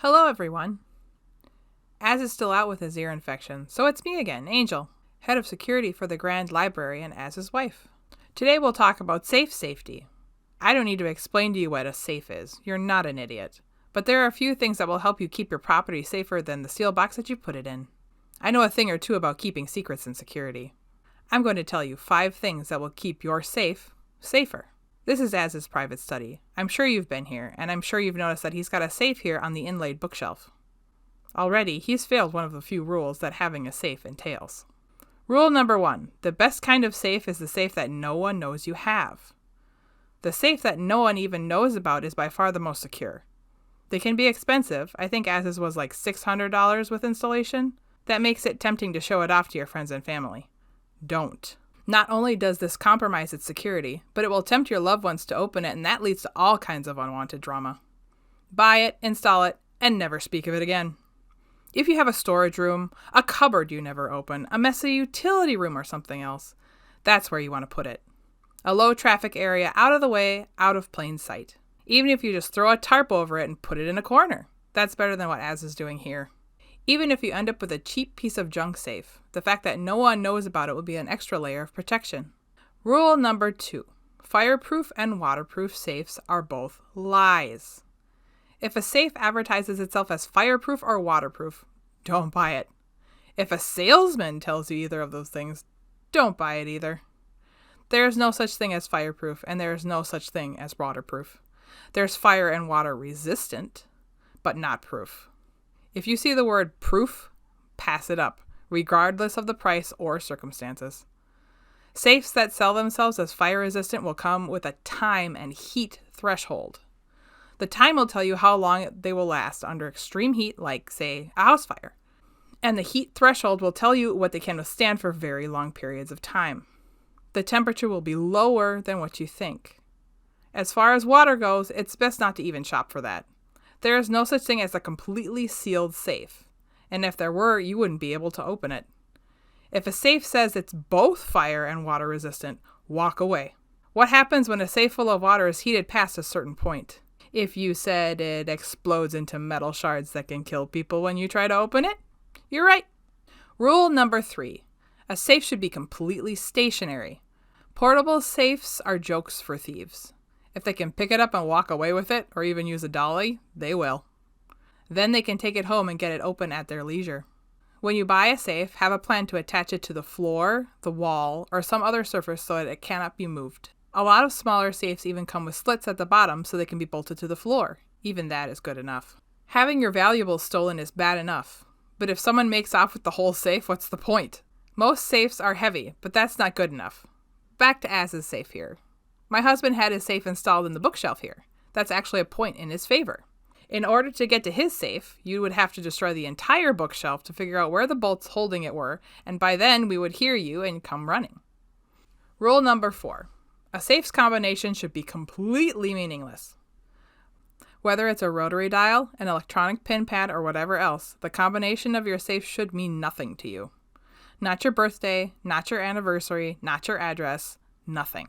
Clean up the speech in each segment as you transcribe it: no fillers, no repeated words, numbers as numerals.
Hello, everyone. Az is still out with his ear infection, so it's me again, Angel, head of security for the Grand Library and Az's wife. Today we'll talk about safe safety. I don't need to explain to you what a safe is. You're not an idiot. But there are a few things that will help you keep your property safer than the steel box that you put it in. I know a thing or two about keeping secrets in security. I'm going to tell you 5 things that will keep your safe safer. This is Az's private study. I'm sure you've been here, and I'm sure you've noticed that he's got a safe here on the inlaid bookshelf. Already, he's failed one of the few rules that having a safe entails. Rule number 1. The best kind of safe is the safe that no one knows you have. The safe that no one even knows about is by far the most secure. They can be expensive. I think Az's was like $600 with installation. That makes it tempting to show it off to your friends and family. Don't. Not only does this compromise its security, but it will tempt your loved ones to open it, and that leads to all kinds of unwanted drama. Buy it, install it, and never speak of it again. If you have a storage room, a cupboard you never open, a messy utility room or something else, that's where you want to put it. A low traffic area, out of the way, out of plain sight. Even if you just throw a tarp over it and put it in a corner, that's better than what Az is doing here. Even if you end up with a cheap piece of junk safe, the fact that no one knows about it will be an extra layer of protection. Rule number 2. Fireproof and waterproof safes are both lies. If a safe advertises itself as fireproof or waterproof, don't buy it. If a salesman tells you either of those things, don't buy it either. There is no such thing as fireproof, and there is no such thing as waterproof. There's fire and water resistant, but not proof. If you see the word proof, pass it up, regardless of the price or circumstances. Safes that sell themselves as fire resistant will come with a time and heat threshold. The time will tell you how long they will last under extreme heat, like, say, a house fire. And the heat threshold will tell you what they can withstand for very long periods of time. The temperature will be lower than what you think. As far as water goes, it's best not to even shop for that. There is no such thing as a completely sealed safe, and if there were, you wouldn't be able to open it. If a safe says it's both fire and water resistant, walk away. What happens when a safe full of water is heated past a certain point? If you said it explodes into metal shards that can kill people when you try to open it, you're right. Rule number 3. A safe should be completely stationary. Portable safes are jokes for thieves. If they can pick it up and walk away with it, or even use a dolly, they will. Then they can take it home and get it open at their leisure. When you buy a safe, have a plan to attach it to the floor, the wall, or some other surface so that it cannot be moved. A lot of smaller safes even come with slits at the bottom so they can be bolted to the floor. Even that is good enough. Having your valuables stolen is bad enough, but if someone makes off with the whole safe, what's the point? Most safes are heavy, but that's not good enough. Back to Az's safe here. My husband had his safe installed in the bookshelf here. That's actually a point in his favor. In order to get to his safe, you would have to destroy the entire bookshelf to figure out where the bolts holding it were, and by then we would hear you and come running. Rule number 4. A safe's combination should be completely meaningless. Whether it's a rotary dial, an electronic pin pad, or whatever else, the combination of your safe should mean nothing to you. Not your birthday, not your anniversary, not your address, nothing.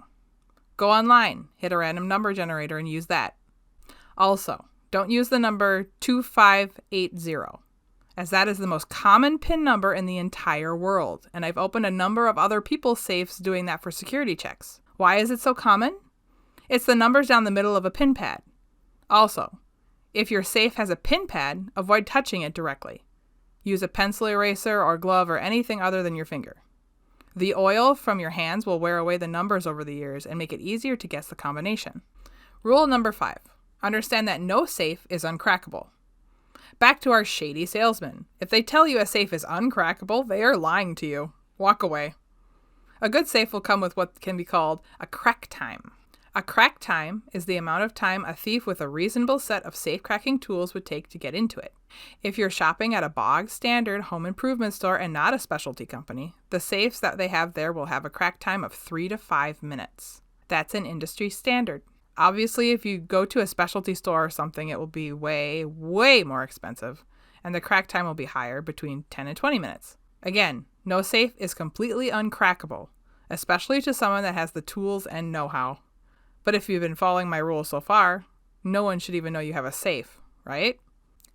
Go online, hit a random number generator, and use that. Also, don't use the number 2580, as that is the most common PIN number in the entire world, and I've opened a number of other people's safes doing that for security checks. Why is it so common? It's the numbers down the middle of a PIN pad. Also, if your safe has a PIN pad, avoid touching it directly. Use a pencil eraser or glove or anything other than your finger. The oil from your hands will wear away the numbers over the years and make it easier to guess the combination. Rule number 5. Understand that no safe is uncrackable. Back to our shady salesman. If they tell you a safe is uncrackable, they are lying to you. Walk away. A good safe will come with what can be called a crack time. A crack time is the amount of time a thief with a reasonable set of safe cracking tools would take to get into it. If you're shopping at a bog standard home improvement store and not a specialty company, the safes that they have there will have a crack time of 3 to 5 minutes. That's an industry standard. Obviously, if you go to a specialty store or something, it will be way, way more expensive, and the crack time will be higher, between 10 and 20 minutes. Again, no safe is completely uncrackable, especially to someone that has the tools and know-how. But if you've been following my rules so far, no one should even know you have a safe, right?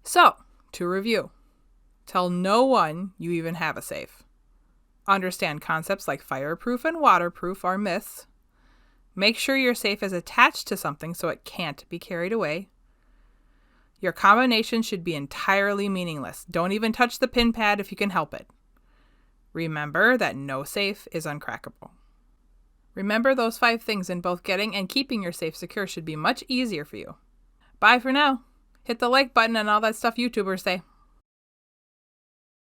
So, to review, tell no one you even have a safe. Understand concepts like fireproof and waterproof are myths. Make sure your safe is attached to something so it can't be carried away. Your combination should be entirely meaningless. Don't even touch the pin pad if you can help it. Remember that no safe is uncrackable. Remember those 5 things, and both getting and keeping your safe secure should be much easier for you. Bye for now. Hit the like button and all that stuff YouTubers say.